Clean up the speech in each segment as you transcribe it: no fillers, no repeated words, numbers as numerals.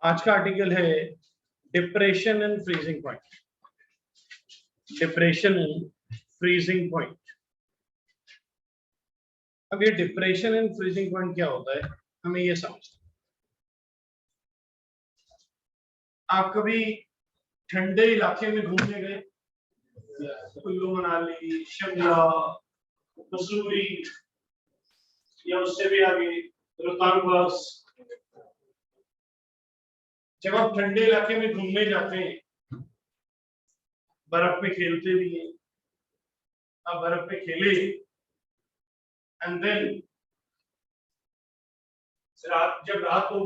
आज का आर्टिकल है depression and freezing point. Depression and freezing point. अब ये डिप्रेशन एंड फ्रीजिंग पॉइंट क्या होता है, हमें ये समझना। आप कभी ठंडे इलाके में घूमने गए? कुल्लू मनाली, शिमला, मसूरी या उससे भी आगे रोहतांग पास। जब आप ठंडे इलाके में घूमने जाते हैं, बर्फ पे खेलते भी हैं, आप बर्फ पे खेले एंड देन जब रात हो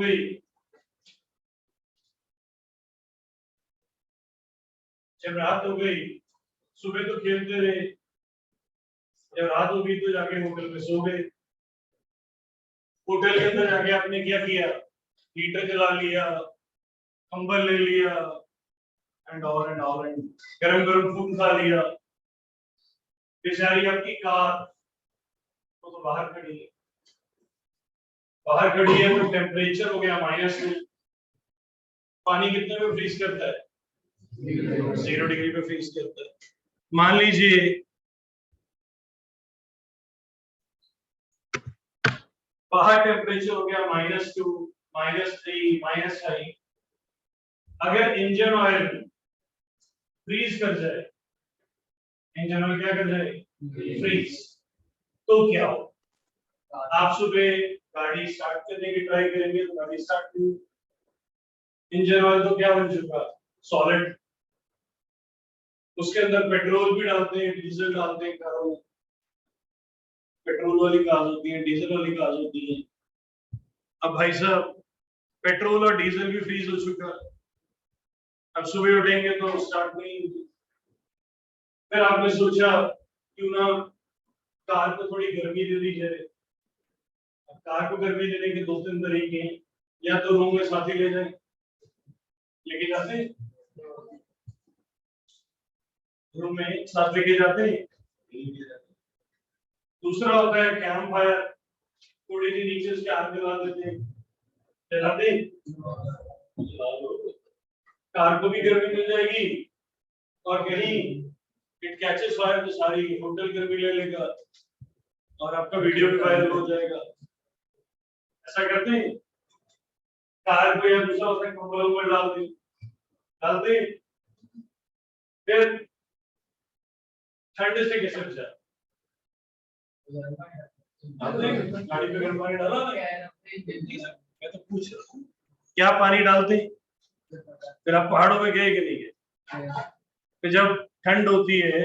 गई, सुबह तो खेलते रहे, जब रात हो गई तो जाके होटल में सो गए। होटल के अंदर जाके आपने क्या किया? हीटर जला लिया, कंबल ले लिया एंड गरम गरम फूड खा लिया। बेचारी आपकी कार तो बाहर खड़ी है, तो टेम्परेचर हो गया -2। पानी कितने में फ्रीज करता है? 0 डिग्री पे फ्रीज करता है। मान लीजिए बाहर टेम्परेचर हो गया -2, -3, -5। अगर इंजन ऑयल फ्रीज कर जाए, इंजन ऑयल क्या कर जाए? फ्रीज। तो क्या हो? आप सुबह गाड़ी स्टार्ट करने की ट्राई करेंगे तो गाड़ी स्टार्ट नहीं। इंजन ऑयल तो क्या बन चुका? सॉलिड। उसके अंदर पेट्रोल भी डालते हैं, डीजल डालते हैं कारों में। पेट्रोल वाली कार होती है, डीजल वाली कार होती है। अब भाई साहब, पेट्रोल और डीजल भी फ्रीज हो चुका। अब सुबह उठेंगे तो स्टार्ट नहीं होगी। फिर आपने सोचा क्यों ना कार को थोड़ी गर्मी दे दी जाए। कार को गर्मी देने के 2-3 तरीके हैं। या तो रूम में साथी ले जाए, लेके जाते हैं, रूम में साथ लेके जाते हैं। दूसरा होता है कैंप फायर, थोड़ी सी नीचे उसके आग जला देते हैं, जलाते हैं, कार को भी गर्मी मिल जाएगी और कहीं इट कैचेस फायर तो सारी होटल गर्मी ले लेगा और आपका वीडियो भी वायरल हो जाएगा। ऐसा करते हैं। कार को या दूसरा होता है कंबल पर डालते फिर ठंड से कैसे बचा? गाड़ी पे गर्म पानी डाला ना? मैं तो पूछ रहा हूँ क्या पानी डालते? फिर आप पहाड़ों में गए कि नहीं गए? फिर जब ठंड होती है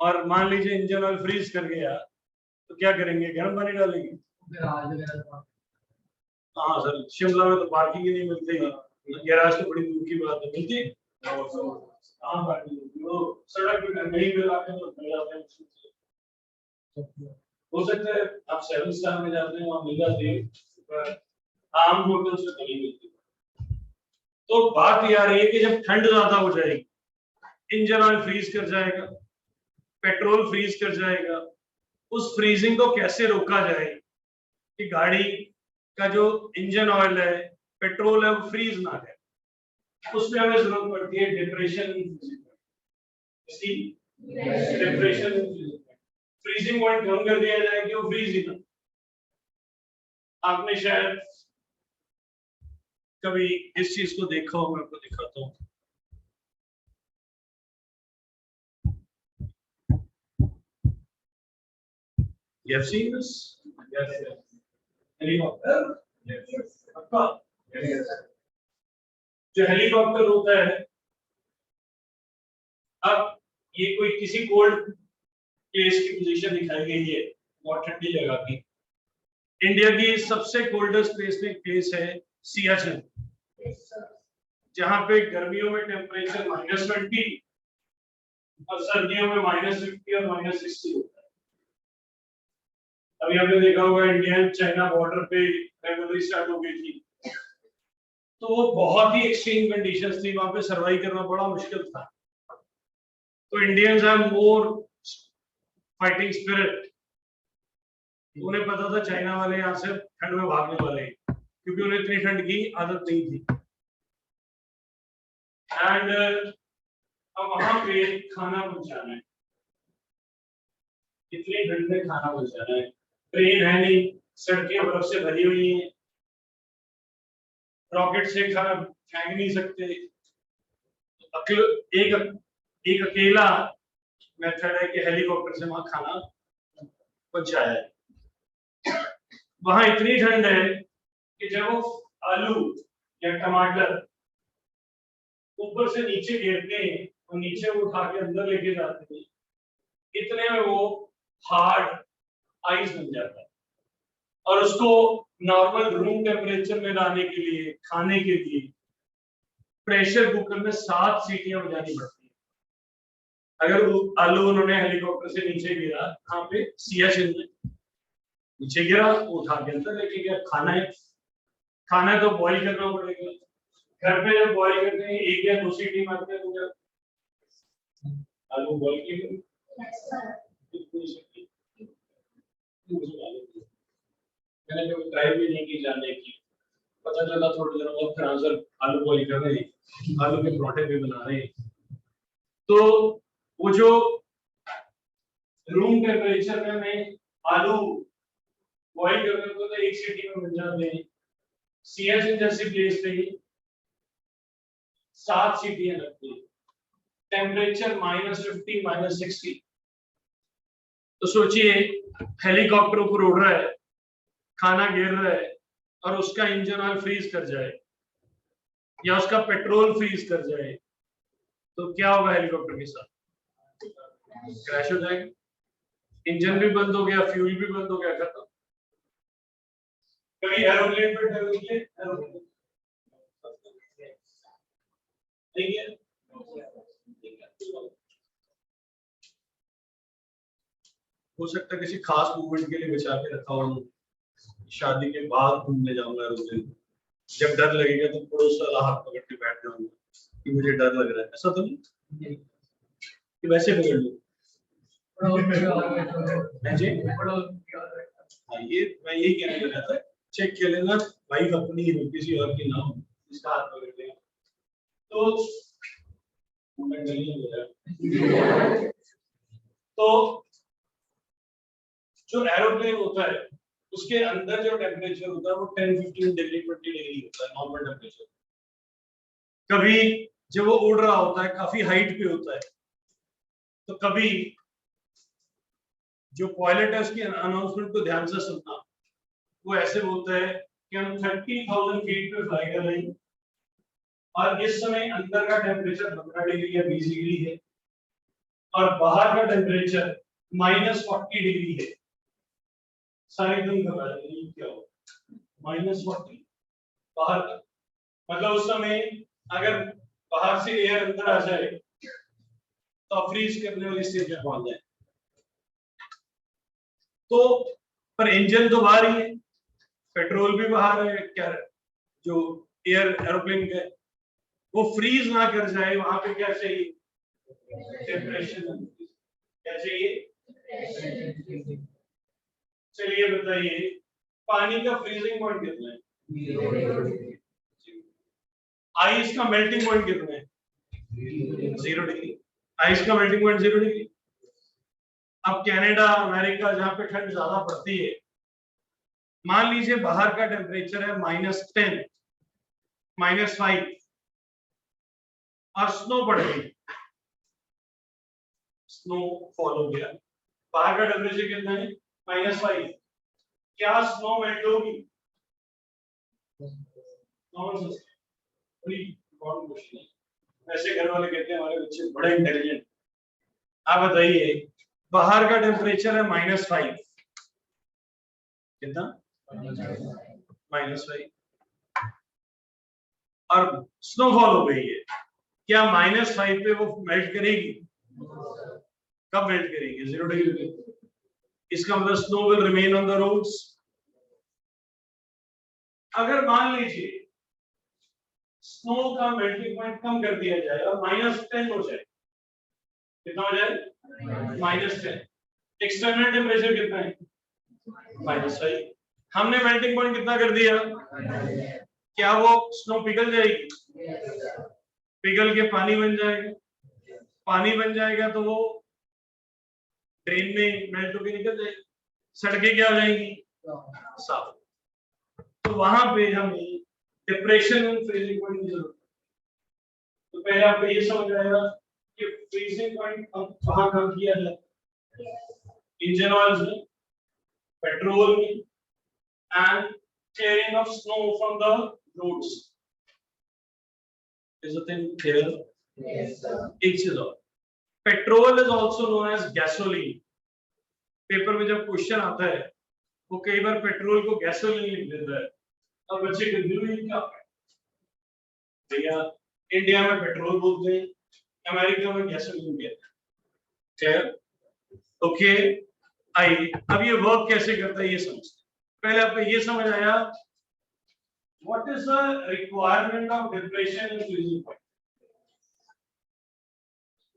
और मान लीजिए इंजन ऑयल फ्रीज कर गया तो क्या करेंगे? गर्म पानी डालेंगे। हाँ सर, शिमला में तो पार्किंग ही नहीं मिलती। गैराज तो बड़ी दूर की बात है, मिलती हाँ पार्किंग वो सड़क पे नहीं मिल जाते हैं। हो सकता है आप 7 स्टार में जाते हैं, वहां मिल जाती है, पर आम होटल से नहीं मिलती। तो बात यार ये कि जब ठंड ज्यादा हो जाएगी, इंजन ऑयल फ्रीज कर जाएगा, पेट्रोल फ्रीज कर जाएगा। उस फ्रीजिंग को कैसे रोका जाए कि गाड़ी का जो इंजन ऑयल है, पेट्रोल है, वो फ्रीज ना जाए? उसमें हमें जरूरत पड़ती है डिप्रेशन। डिप्रेशन फ्रीजिंग पॉइंट कम कर दिया जाए कि वो फ्रीज ही ना। आपने शायद कभी इस चीज को देखा हो, मैं आपको दिखाता हूँ। You have seen this? Yes. Helicopter? Yes. पक्का? Yes. जो हेलीकॉप्टर होता है, अब ये कोई किसी कोल्ड प्लेस की पोजीशन दिखाई गई है, बहुत ठंडी जगह की। इंडिया की सबसे कोल्डेस्ट प्लेस है सियाचिन, जहां पे गर्मियों में टेम्परेचर -20 और सर्दियों में -50 और -60 होता है। अभी आपने देखा होगा इंडिया चाइना बॉर्डर पे रिवॉल्यूशन स्टार्ट हो गई थी, तो वो बहुत ही एक्सट्रीम कंडीशंस थी, वहां पे सर्वाइव करना बड़ा मुश्किल था। तो Indians have more fighting spirit. उन्हें पता था चाइना वाले यहाँ से ठंड में भागने वाले हैं, क्योंकि उन्हें इतनी ठंड की आदत नहीं थी। एंड अब वहां पे खाना पहुंचाना है, इतनी ठंड में खाना पहुंचाना है, ट्रेन है नहीं, सड़कें बर्फ से भरी हुई हैं, रॉकेट से खाना फेंक नहीं सकते, एक अकेला मेथड है कि हेलीकॉप्टर से वहां खाना पहुंचाया है। वहां इतनी ठंड है कि जब वो आलू या टमाटर ऊपर से नीचे गिरते हैं और नीचे वो उठा के अंदर लेके जाते हैं, इतने में वो हार्ड आइस बन जाता है और उसको नॉर्मल रूम टेम्परेचर में लाने के लिए, खाने के लिए प्रेशर कुकर में 7 सीटियां बजानी पड़ती है। अगर वो आलू उन्होंने हेलीकॉप्टर से नीचे गिरा, यहाँ पे सियाचिन में नीचे गिरा, वो उठा के अंदर लेके गया, खाना है तो बॉईल करना पड़ेगा। घर पे जब बॉईल करते हैं 1 या 2 सीटी मारते हैं तो आलू बॉईल किए मैंने कभी ट्राई भी नहीं की जानने की, पता चला थोड़ी देर बाद फिर आंसर आलू बॉईल कर रहे हैं, आलू के पराठे भी बना रहे हैं। तो वो जो रूम टेम्परेचर में मैं आलू बॉईल करने को तो 1 सीटी में बन जाते हैं, सियाचिन जैसी प्लेस पे ही 7 सीटियां लगती है, टेम्परेचर -50 -60। तो सोचिए हेलीकॉप्टर ऊपर उड़ रहा है, खाना गिर रहा है और उसका इंजन ऑयल फ्रीज कर जाए या उसका पेट्रोल फ्रीज कर जाए तो क्या होगा हेलीकॉप्टर के साथ? क्रैश हो जाएगा, इंजन भी बंद हो गया, फ्यूल भी बंद हो गया, खत्म। कभी एरोप्लेन पे ट्रैवल किए? ठीक है, हो सकता है किसी खास मूवमेंट के लिए बचा के रखा हो, शादी के बाद घूमने जाऊंगा एरोप्लेन, जब डर लगेगा तो पड़ोस वाला हाथ पकड़ के बैठ जाऊंगा कि मुझे डर लग रहा है, ऐसा तो नहीं कि वैसे पकड़ लो। ये मैं यही कहने लगा था, चेक कर लेना वाइफ अपनी हो किसी और की ना हो, इसका हाथ पकड़ लेगा तो जो एरोप्लेन होता है उसके अंदर जो टेम्परेचर होता है वो 10-15 डिग्री 20 डिग्री होता है नॉर्मल टेम्परेचर। कभी जब वो उड़ रहा होता है काफी हाइट पे होता है, तो कभी जो पायलट है उसकी अनाउंसमेंट को ध्यान से सुनना, वो ऐसे बोलता है कि हम 30,000 फीट पे फ्लाई कर रहे हैं और इस समय अंदर का टेम्परेचर 15 डिग्री या 20 डिग्री है और बाहर का टेम्परेचर -40 डिग्री है। सारे दिन घबरा क्या हो -40 बाहर का, मतलब उस समय अगर बाहर से एयर अंदर आ जाए तो फ्रीज करने वाली स्टेज में पहुंच जाए। तो पर इंजन तो बाहर ही है, पेट्रोल भी बाहर है, क्या जो एयर एरोप्लेन का वो फ्रीज ना कर जाए, वहां पे क्या चाहिए? टेम्परेचर क्या चाहिए? चलिए बताइए पानी का फ्रीजिंग पॉइंट कितना है? आइस का मेल्टिंग पॉइंट कितना है? 0 डिग्री। आइस का मेल्टिंग पॉइंट 0 डिग्री। अब कनाडा अमेरिका जहां पे ठंड ज्यादा पड़ती है, मान लीजिए बाहर का टेम्परेचर है -10 -5 और स्नो पड़ गई, स्नो फॉल हो गया, बाहर का टेम्परेचर कितना है? -5। क्या स्नो मेल्ट होगी? वैसे घर वाले कहते हैं हमारे बच्चे बड़े इंटेलिजेंट। आप बताइए बाहर का टेम्परेचर है -5, कितना? -5 और स्नोफॉल हो गई है, क्या -5 पे वो मेल्ट करेगी? कब मेल्ट करेगी? 0 डिग्री पे। इसका मतलब snow will remain on the roads. अगर मान लीजिए स्नो का मेल्टिंग पॉइंट कम कर दिया जाए और -10 हो जाए, कितना हो जाए? -10। एक्सटर्नल टेम्परेचर कितना है? -5। हमने मेल्टिंग पॉइंट कितना कर दिया? क्या वो स्नो पिघल जाएगी? पिघल के पानी बन जाएगा, पानी बन जाएगा तो वो ड्रेन में मेल्ट होकर निकल जाएगी, सड़कें क्या हो जाएंगी, साफ। तो वहां पे हमें डिप्रेशन एंड फ्रीजिंग पॉइंट की जरूरत है। तो पहले आपको ये समझ आएगा कि फ्रीजिंग पॉइंट कहाँ कम किया जाए, इंजन ऑयल में, पेट्रोल में, and clearing of snow from the roads. Is the thing clear? Yes, sir. एक चीज और, petrol is also known as gasoline. Paper में जब क्वेश्चन आता है वो कई बार पेट्रोल को गैसोलीन लिख देता है, अब बच्चे कंफ्यूज हैं क्या भैया, इंडिया में पेट्रोल बोलते हैं, अमेरिका में गैसोलीन कहते हैं। क्लियर? ओके, आइए अब ये वर्क कैसे करता है ये समझते हैं। पहले आपको ये समझ आया what is the requirement of depression in freezing point,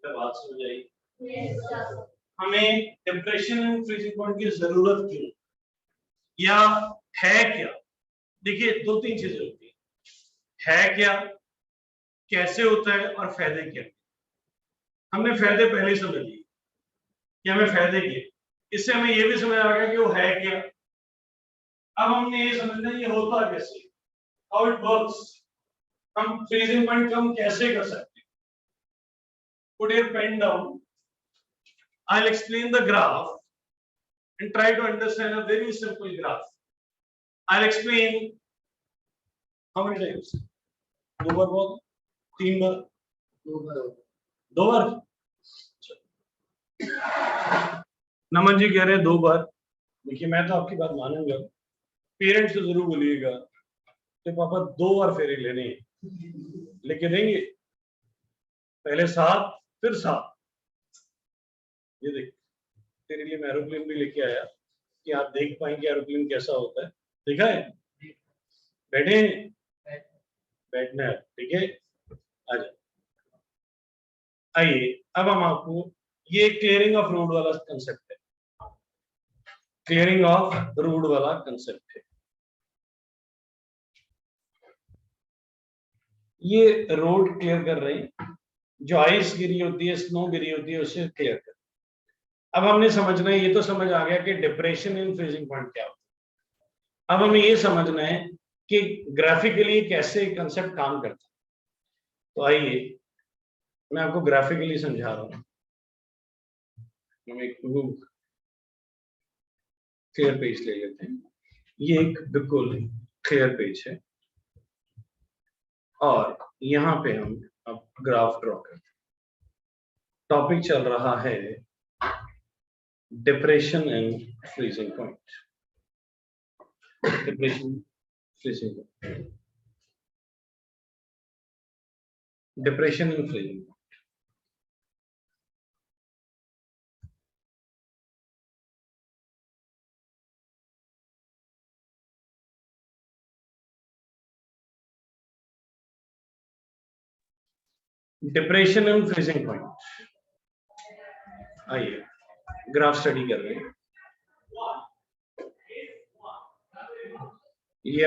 बात समझ आई? Yes, sir. हमें डिप्रेशन इन फ्रीजिंग पॉइंट की जरूरत क्यों या है क्या? देखिए दो तीन चीजें होती है क्या, कैसे होता है और फायदे क्या। हमने फायदे पहले समझ लिए कि हमें फायदे क्या, इससे हमें ये भी समझ आ गया कि वो है क्या। अब हमने ये समझना है ये होता कैसे, हाउ इट वर्क्स, हम फ्रीजिंग पॉइंट कम कैसे कर सकते हैं। Put your pen down, I'll explain the graph and try to understand a very simple graph. I'll explain how many times? दो बार बहुत, तीन बार, दो बार। नमन जी कह रहे हैं दो बार। देखिए मैं तो आपकी बात मानूंगा, पेरेंट्स से जरूर बोलिएगा कि पापा दो बार फेरे लेने लेके देंगे, पहले 7 फिर 7। ये देख तेरे लिए मैं एरोप्लेन भी लेके आया कि आप देख पाएंगे एरोप्लेन कैसा होता है। देखा है? बैठे? बैठना है, ठीक है, आ जाओ। आइए अब हम आपको ये क्लियरिंग ऑफ रोड वाला कंसेप्ट है, क्लियरिंग ऑफ रोड वाला कंसेप्ट है। ये रोड क्लियर कर रहे हैं, जो आइस गिरी होती है, स्नो गिरी होती है, उसे क्लियर कर। अब हमने समझना है, ये तो समझ आ गया कि डिप्रेशन इन फ्रीजिंग पॉइंट क्या होता है। अब हमें ये समझना है कि ग्राफिकली कैसे कंसेप्ट काम करता है। तो आइए मैं आपको ग्राफिकली समझा रहा हूं। हम एक क्लियर पेज ले लेते हैं, ये एक बिल्कुल क्लियर पेज है और यहाँ पे हम अब ग्राफ ड्रॉ करते हैं। टॉपिक चल रहा है depression and freezing point, depression freezing point, depression and freezing point. Depression and freezing point, आइए ग्राफ स्टडी कर रहे हैं। ये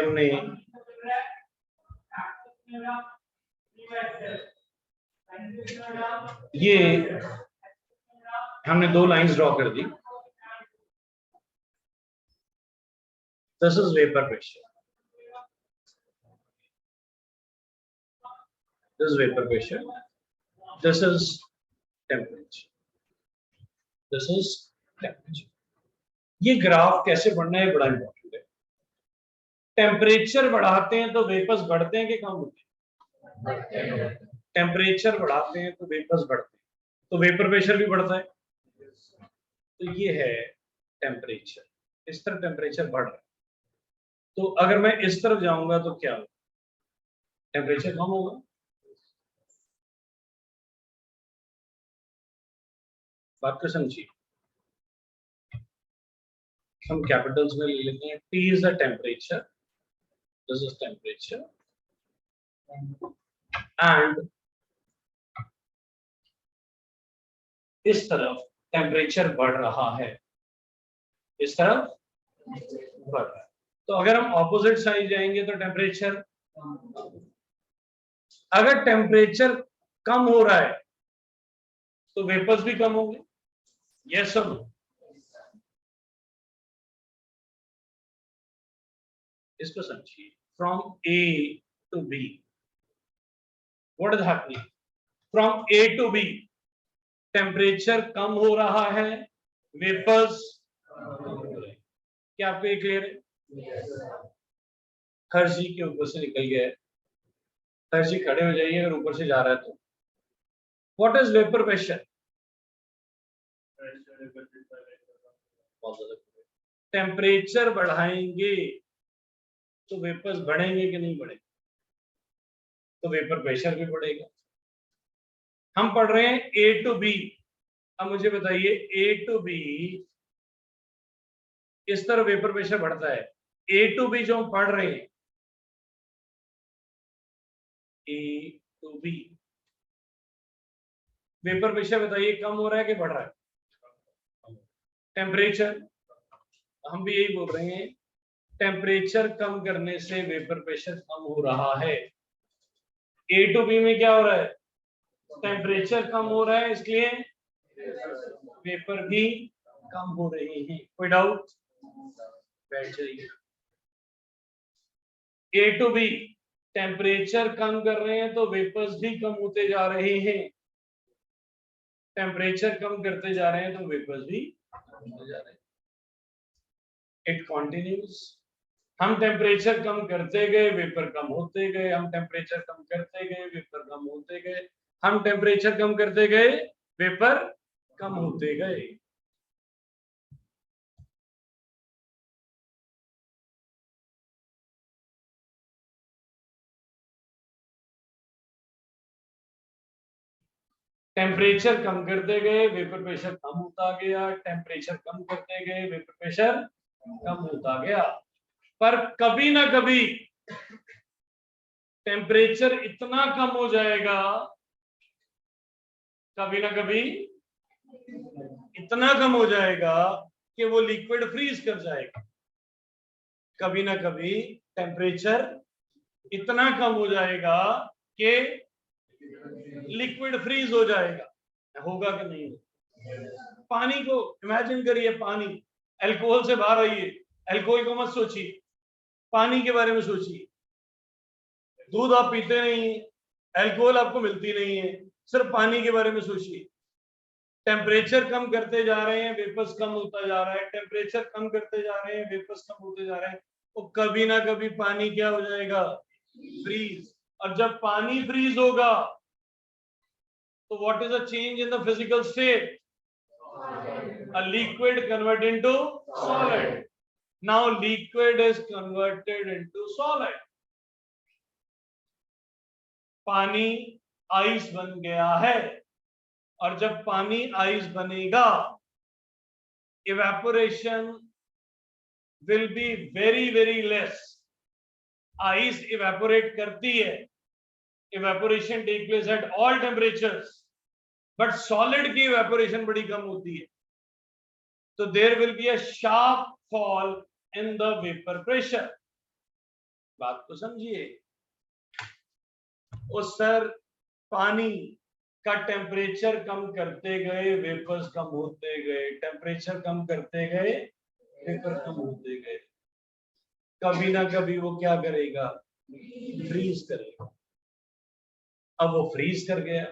हमने दो लाइंस ड्रॉ कर दी। This is vapour pressure, this is vapor pressure, this is temperature, this is temperature। ये ग्राफ कैसे बढ़ना है बड़ा इंपॉर्टेंट है। टेम्परेचर बढ़ाते हैं तो वेपर्स बढ़ते हैं कि कम होते हैं? टेम्परेचर बढ़ाते हैं तो वेपर्स बढ़ते हैं, तो वेपर प्रेशर भी बढ़ता है। तो ये है टेम्परेचर, इस तरह टेम्परेचर बढ़ रहा है। तो अगर मैं इस तरफ जाऊंगा तो क्या होगा? टेम्परेचर कम होगा। बात को समझिए, हम कैपिटल्स में ले लेते हैं। T is the temperature, this is temperature, and इस तरफ टेम्परेचर बढ़ रहा है, इस तरफ बढ़ रहा है। तो अगर हम ऑपोजिट साइड जाएंगे तो टेम्परेचर, अगर टेम्परेचर कम हो रहा है तो वेपर्स भी कम होंगे, यस और नो? इसको समझिए, from A to B, what is happening? From A to B temperature कम हो रहा है, वेपर्स क्या आपको ये क्लियर है? हर्षी के ऊपर से निकल गया है, हर्षी खड़े हो जाइए अगर ऊपर से जा रहा है तो। What is vapour pressure? Temperature बढ़ाएंगे तो वेपर्स बढ़ेंगे कि नहीं बढ़ेंगे? तो वेपर प्रेशर भी बढ़ेगा। हम पढ़ रहे हैं ए टू बी, अब मुझे बताइए ए टू बी इस तरह वेपर प्रेशर बढ़ता है, ए टू बी जो हम पढ़ रहे हैं, ए टू बी वेपर प्रेशर बताइए कम हो रहा है कि बढ़ रहा है? टेम्परेचर, हम भी यही बोल रहे हैं, टेम्परेचर कम करने से वेपर प्रेशर कम हो रहा है। ए टू बी में क्या हो रहा है? टेम्परेचर कम हो रहा है, इसलिए वेपर भी कम हो रहे हैं। कोई डाउट? बैठ जाइए। ए टू बी टेम्परेचर कम कर रहे हैं तो वेपर्स भी कम होते जा रहे हैं, टेम्परेचर कम करते जा रहे हैं तो वेपर्स भी कम होते जा रहे हैं। इट कंटिन्यूज, हम टेम्परेचर कम करते गए वेपर कम होते गए, हम टेम्परेचर कम करते गए वेपर कम होते गए, हम टेम्परेचर कम करते गए वेपर कम होते गए। टेम्परेचर कम करते गए वेपर प्रेशर कम होता गया, टेम्परेचर कम करते गए वेपर प्रेशर कम होता गया। पर कभी ना कभी टेम्परेचर इतना कम हो जाएगा, कभी ना कभी इतना कम हो जाएगा कि वो लिक्विड फ्रीज कर जाएगा। कभी ना कभी टेम्परेचर इतना कम हो जाएगा कि लिक्विड फ्रीज हो जाएगा। होगा कि नहीं होगा? पानी को इमेजिन करिए, पानी, अल्कोहल से बाहर आइए, अल्कोहल को मत सोचिए, पानी के बारे में सोचिए। दूध आप पीते नहीं है, अल्कोहल आपको मिलती नहीं है, सिर्फ पानी के बारे में सोचिए। टेम्परेचर कम करते जा रहे हैं, वेपर्स कम होता जा रहा है, टेम्परेचर कम करते जा रहे हैं, वेपर्स कम होते जा रहे हैं, तो कभी ना कभी पानी क्या हो जाएगा? फ्रीज। और जब पानी फ्रीज होगा तो what is the change in the physical state? A liquid converted into solid. Now liquid is converted into solid. पानी आइस बन गया है, और जब पानी आइस बनेगा evaporation will be very very less. Ice evaporate करती है, evaporation take place at all temperatures, but solid की evaporation बड़ी कम होती है, तो there will be a sharp fall in the vapor pressure. बात को समझिए। और सर पानी का टेम्परेचर कम करते गए वेपर्स कम होते गए, टेम्परेचर कम करते गए वेपर कम होते गए, कभी ना कभी वो क्या करेगा? फ्रीज करेगा। अब वो फ्रीज कर गया,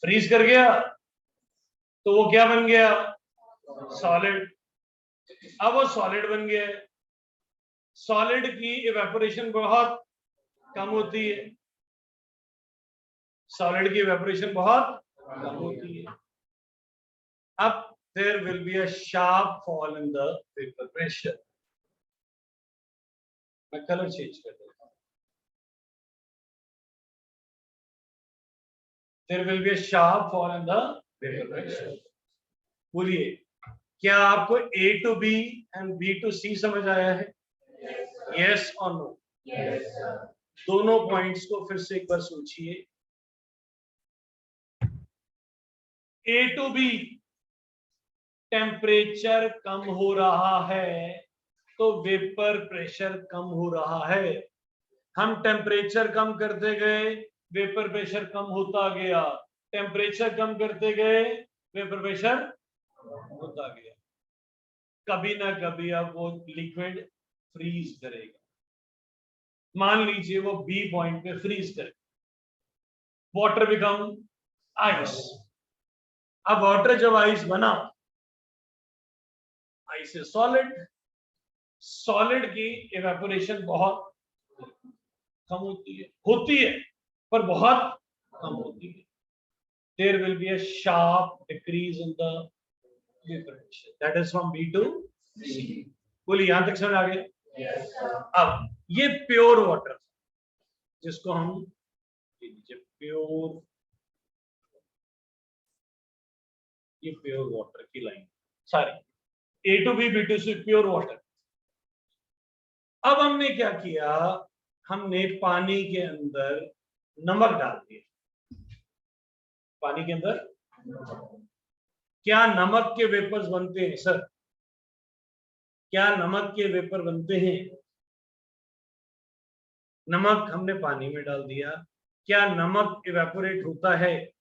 फ्रीज कर गया तो वो क्या बन गया? सॉलिड। अब वो सॉलिड बन गया है, सॉलिड की इवेपोरेशन बहुत कम होती है, सॉलिड की इवेपोरेशन बहुत कम होती है। अब there will be a sharp fall in the vapor pressure. मैं कलर चेंज कर देता हूं। There will be a sharp fall in the vapor pressure. बोलिए, क्या आपको A to B and B to C समझ आया है? Yes or no? Yes, sir. दोनों पॉइंट्स को फिर से एक बार सोचिए। A to B टेम्परेचर कम हो रहा है तो वेपर प्रेशर कम हो रहा है। हम टेम्परेचर कम करते गए, वेपर प्रेशर कम होता गया, टेम्परेचर कम करते गए, वेपर प्रेशर होता गया। कभी ना कभी अब वो लिक्विड फ्रीज करेगा। मान लीजिए वो बी पॉइंट पे फ्रीज करेगा, वाटर बिकम आइस। अब वाटर जब आइस बना, आइस इज सॉलिड, सॉलिड की इवेपोरेशन बहुत कम होती है पर बहुत कम होती है। There will be a sharp decrease in the vapor pressure. That is from B to C. बोलिए यहां तक समझ आ गया? Yes, sir. अब ये प्योर वाटर जिसको हम प्योर, ये प्योर वाटर की line, sorry A to B, B to C, pure water. अब हमने क्या किया, हमने पानी के अंदर नमक डाल दिया। पानी के अंदर क्या नमक के वेपर्स बनते हैं सर? क्या नमक के वेपर बनते हैं? नमक हमने पानी में डाल दिया, क्या नमक इवेपोरेट होता है?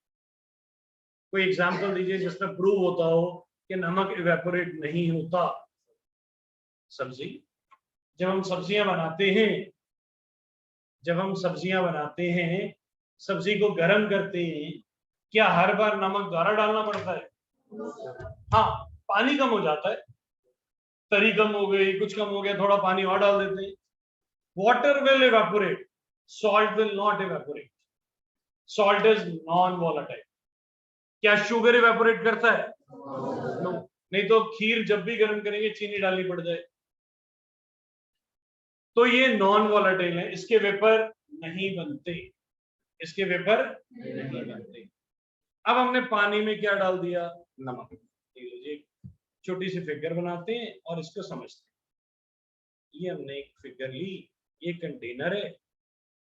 कोई एग्जांपल दीजिए जिसमें प्रूव होता हो कि नमक इवेपोरेट नहीं होता। सब्जी, जब हम सब्जियां बनाते हैं, सब्जी को गर्म करते हैं, क्या हर बार नमक दोबारा डालना पड़ता है? हाँ, पानी कम हो जाता है, तरी कम हो गई, कुछ कम हो गया, थोड़ा पानी और डाल देते हैं। Water will evaporate, salt will not evaporate. Salt is non volatile. क्या शुगर इवेपोरेट करता है? नो। नहीं तो खीर जब भी गर्म करेंगे चीनी डालनी पड़ जाए। तो ये नॉन वॉलेटाइल है, इसके वेपर नहीं बनते, इसके वेपर नहीं बनते। अब हमने पानी में क्या डाल दिया? नमक। छोटी सी फिगर बनाते हैं और इसको समझते हैं। ये हमने एक फिगर ली, ये कंटेनर है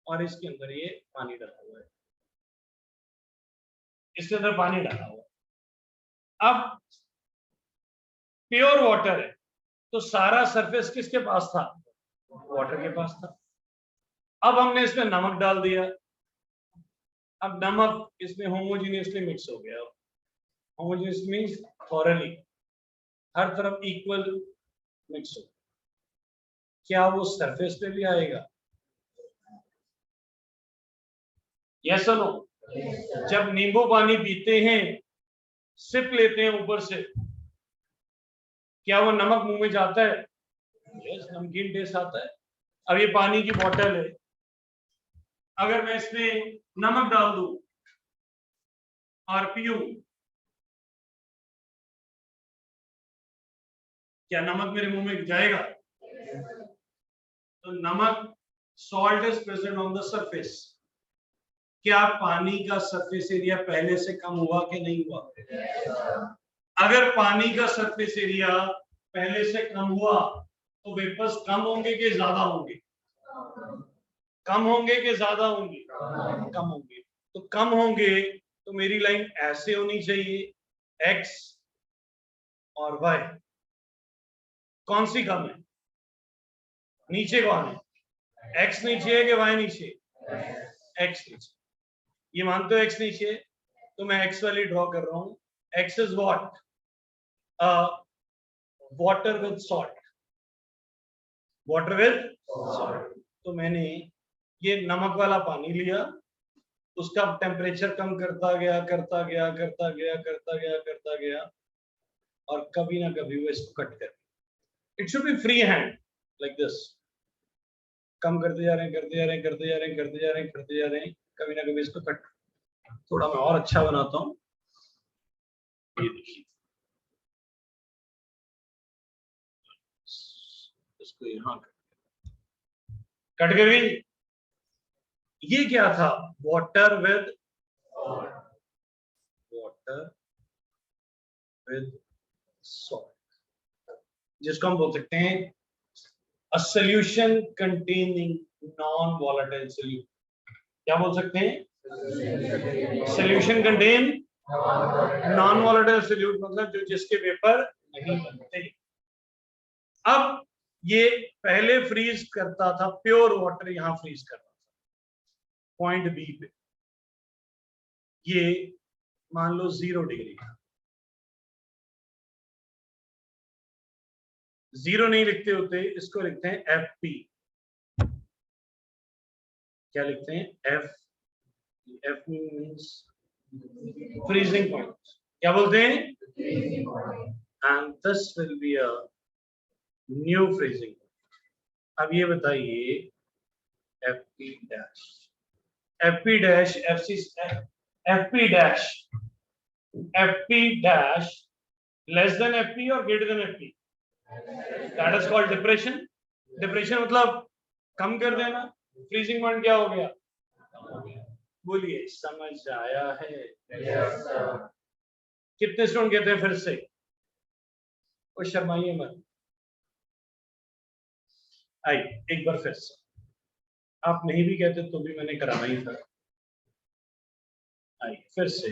और इसके अंदर ये पानी डाला हुआ है, इसके अंदर पानी डाला हुआ है। अब प्योर वाटर है तो सारा सरफेस किसके पास था? वाटर के पास था। अब हमने इसमें नमक डाल दिया, अब नमक इसमें होमोजेनियसली मिक्स हो गया। होमोजेनियस मींस थॉरली, हर तरफ इक्वल मिक्स हो। क्या वो सरफेस पे भी आएगा? यस और नो? जब नींबू पानी पीते हैं, सिप लेते हैं ऊपर से, क्या वो नमक मुंह में जाता है? यस, नमकीन टेस्ट आता है। अब ये पानी की बोतल है, अगर मैं इसमें नमक डाल दूं और पीऊं, क्या नमक मेरे मुंह में जाएगा? तो नमक, salt is present on the surface. क्या पानी का सरफेस एरिया पहले से कम हुआ कि नहीं हुआ? अगर पानी का सरफेस एरिया पहले से कम हुआ तो वेपर्स कम होंगे कि ज्यादा होंगे? कम होंगे कि ज्यादा होंगे? कम होंगे। तो कम होंगे तो मेरी लाइन ऐसे होनी चाहिए, एक्स और वाई। कौन सी कम है? नीचे कौन है? एक्स नीचे है कि वाई नीचे? एक्स नीचे। ये मानते हो एक्स नीचे, तो मैं एक्स वाली ड्रॉ कर रहा हूं। X is what? Water with salt. Water with salt. तो मैंने ये नमक वाला पानी लिया, उसका टेम्परेचर कम करता गया और कभी ना कभी वो इसको कट कर, it should be free hand like this, कम करते जा रहे हैं, कभी ना कभी इसको कट। थोड़ा मैं और अच्छा बनाता हूं, ये देखिए, इसको यहां कट कर गई। ये क्या था? वाटर विद सॉल्ट, जिसको हम बोल सकते हैं a solution containing non-volatile solute। क्या बोल सकते हैं? solution contain non-volatile solute, मतलब जो जिसके वेपर नहीं बनते। अब ये पहले फ्रीज करता था, प्योर वाटर यहां फ्रीज कर रहा था पॉइंट बी पे, ये मान लो 0 डिग्री था। 0 नहीं लिखते होते, इसको लिखते हैं एफ पी। क्या लिखते हैं? F means freezing point. क्या बोलते हैं? And this will be a new freezing. अब ये बताइए F P dash, F P dash, F P dash less than F P और greater than F P, that is called depression. Depression मतलब कम कर देना। फ्रीजिंग पॉइंट क्या हो गया? बोलिए, समझ आया है? Yes, sir. कितने स्टूडेंट कहते हैं फिर से? और शर्माइए मत, आइए एक बार फिर से। आप नहीं भी कहते तो भी मैंने कराना ही था। आइए फिर से।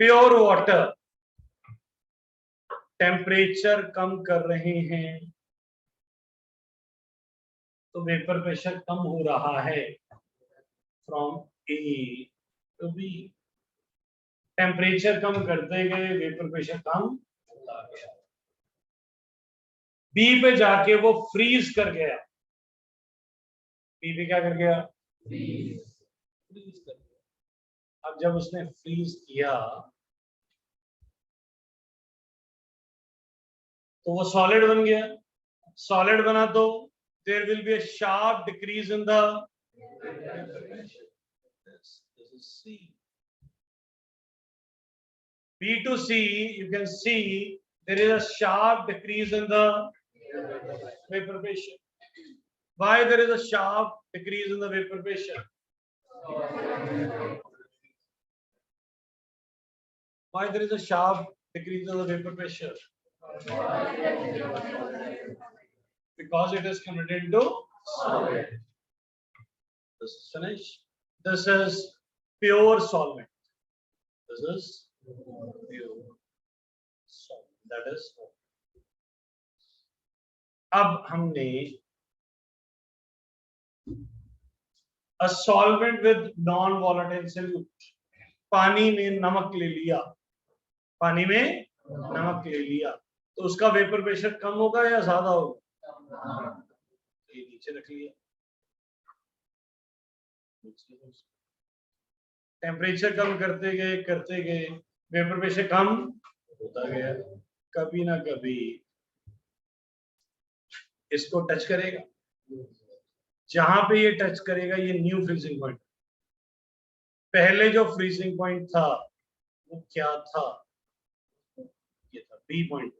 प्योर वाटर टेम्परेचर कम कर रहे हैं तो वेपर प्रेशर कम हो रहा है from A to B. Temperature कम करते गए, वेपर प्रेशर कम होता गया। बी पे जाके वो फ्रीज कर गया। बी पे क्या कर गया? फ्रीज कर गया। अब जब उसने फ्रीज किया तो वो सॉलिड बन गया। सॉलिड बना तो there will be a sharp decrease in the vapor pressure. This is C. B to C, you can see there is a sharp decrease in the vapor pressure. Why there is a sharp decrease in the vapor pressure? Why there is a sharp decrease in the vapor pressure? Because it is converted into solid. This is finished. This is pure solvent. This is pure solvent. That is. अब हमने a solvent with non-volatile solute, पानी में नमक ले लिया, पानी में नमक ले लिया तो उसका वेपर प्रेशर कम होगा या ज्यादा होगा? ये नीचे रख लिया। टेम्परेचर कम करते गए वेपर प्रेशर कम होता गया। कभी ना कभी इसको टच करेगा, जहां पे ये टच करेगा ये न्यू फ्रीजिंग पॉइंट। पहले जो फ्रीजिंग पॉइंट था वो क्या था? ये था बी पॉइंट।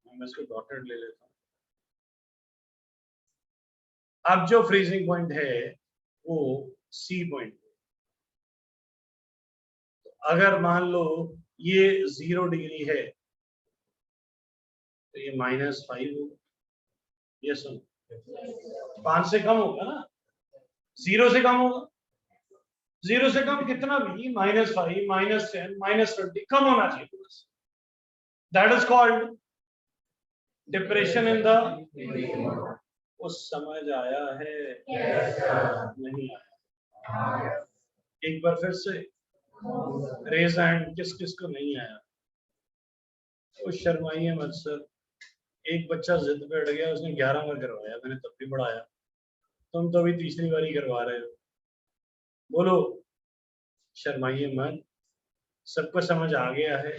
मैं इसको डॉटेड ले लेता हूं। अब जो फ्रीजिंग पॉइंट है वो सी पॉइंट। तो अगर मान लो ये 0 डिग्री है तो ये -5 होगा। ये सुन, 5 से कम होगा ना, 0 से कम होगा। 0 से कम कितना भी, -5, -10, -20 कम होना चाहिए। That is called depression in the. वो समझ आया है? नहीं आया? एक बार फिर से रेज हैंड, किस किस को नहीं आया? वो शर्माइए मत सर। एक बच्चा जिद पे अड़ गया, उसने 11 बार करवाया, मैंने तब भी पढ़ाया। तुम तो अभी तीसरी बारी करवा रहे हो। बोलो, शर्माइए मत। सबको समझ आ गया है?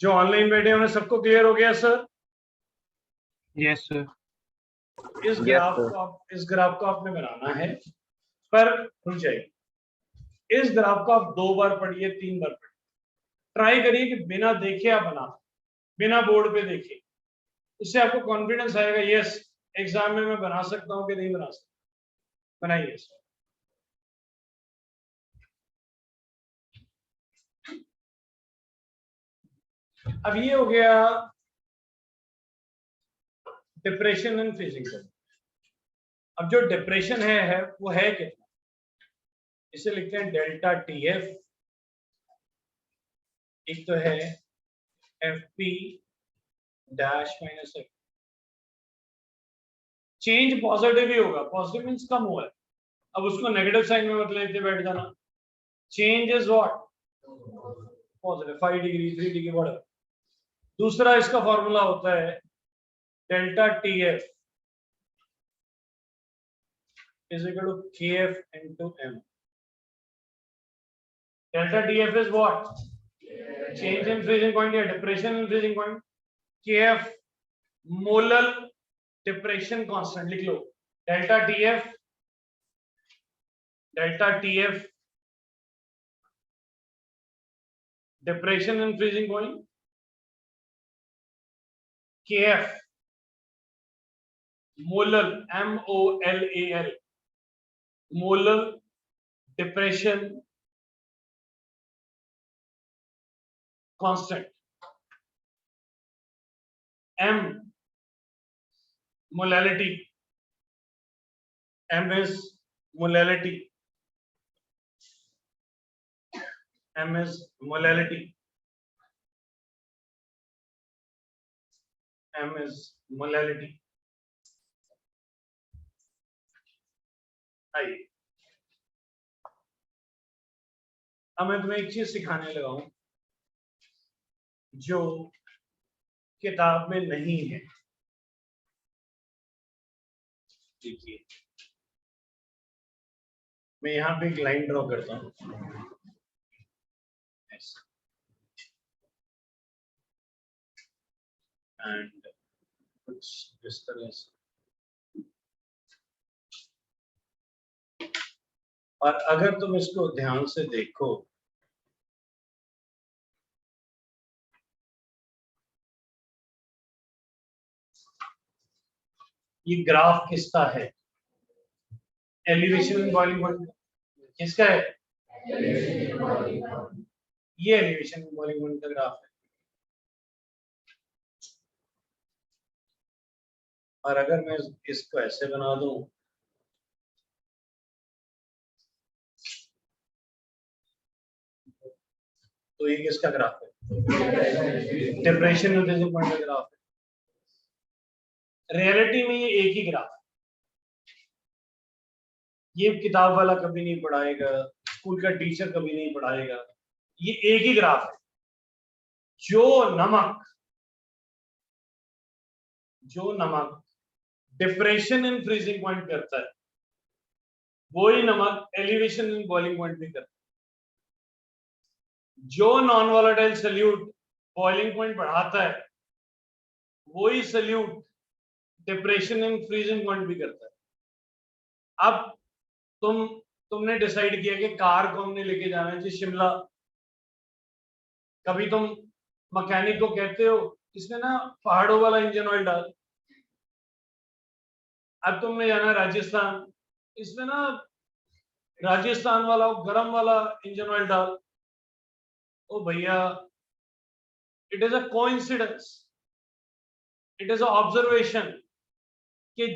जो ऑनलाइन बैठे उन्हें सबको क्लियर हो गया सर? Yes sir. इस ग्राफ को आपने बनाना है, पर रुक जाइए। इस ग्राफ को आप 2 बार पढ़िए, 3 बार पढ़िए। ट्राई करिए कि बिना देखे आप बना, बिना बोर्ड पे देखे। उससे आपको कॉन्फिडेंस आएगा, यस एग्जाम में मैं बना सकता हूं कि नहीं बना सकता। बनाइए। अब ये हो गया डिप्रेशन एंड फ्रीजिंग पॉइंट। अब जो डिप्रेशन है वो है कितना? इसे लिखते हैं डेल्टा टी एफ, एक तो है F P dash minus F. Change positive ही होगा, पॉजिटिव मीन्स कम हुआ है, अब उसको नेगेटिव साइन में मत लेते बैठ जाना। Change is what, positive, 5 degree 3 degree what. दूसरा इसका फॉर्मूला होता है delta T F is equal to K F into M. Delta T F is what, change in freezing point या depression in freezing point. K F molar depression constant, लिख लो delta T F depression in freezing point, K F molar MOLAL molar depression constant. M molality, M is molality, M is molality, M is molality। आइए अब मैं तुम्हें एक चीज सिखाने लगा हूं जो किताब में नहीं है। देखिए मैं यहां पे एक लाइन ड्रॉ करता हूं, एंड कुछ इस तरह से, और अगर तुम इसको ध्यान से देखो ये ग्राफ किसका है, एलिवेशन इन बॉइलिंग पॉइंट किसका है, ये एलिवेशन इन बॉइलिंग पॉइंट का ग्राफ है। और अगर मैं इसको ऐसे बना दूं तो ये किसका ग्राफ है, डिप्रेशन इन फ्रीजिंग पॉइंट का ग्राफ है। रियलिटी में ये एक ही ग्राफ है, ये किताब वाला कभी नहीं पढ़ाएगा, स्कूल का टीचर कभी नहीं पढ़ाएगा, ये एक ही ग्राफ है। जो नमक डिप्रेशन इन फ्रीजिंग पॉइंट करता है वही नमक एलिवेशन इन बॉइलिंग पॉइंट भी करता है। जो non volatile solute boiling point बढ़ाता है वही solute depression in freezing point भी करता है। अब तुमने डिसाइड किया कि कार को हमने लेके जाना है शिमला। कभी तुम मैकेनिक को कहते हो इसमें ना पहाड़ों वाला इंजन ऑयल डाल। अब तुमने जाना राजस्थान, इसमें ना राजस्थान वाला गरम वाला इंजन ऑयल डाल। ओ भैया, it is a coincidence, it is a observation कि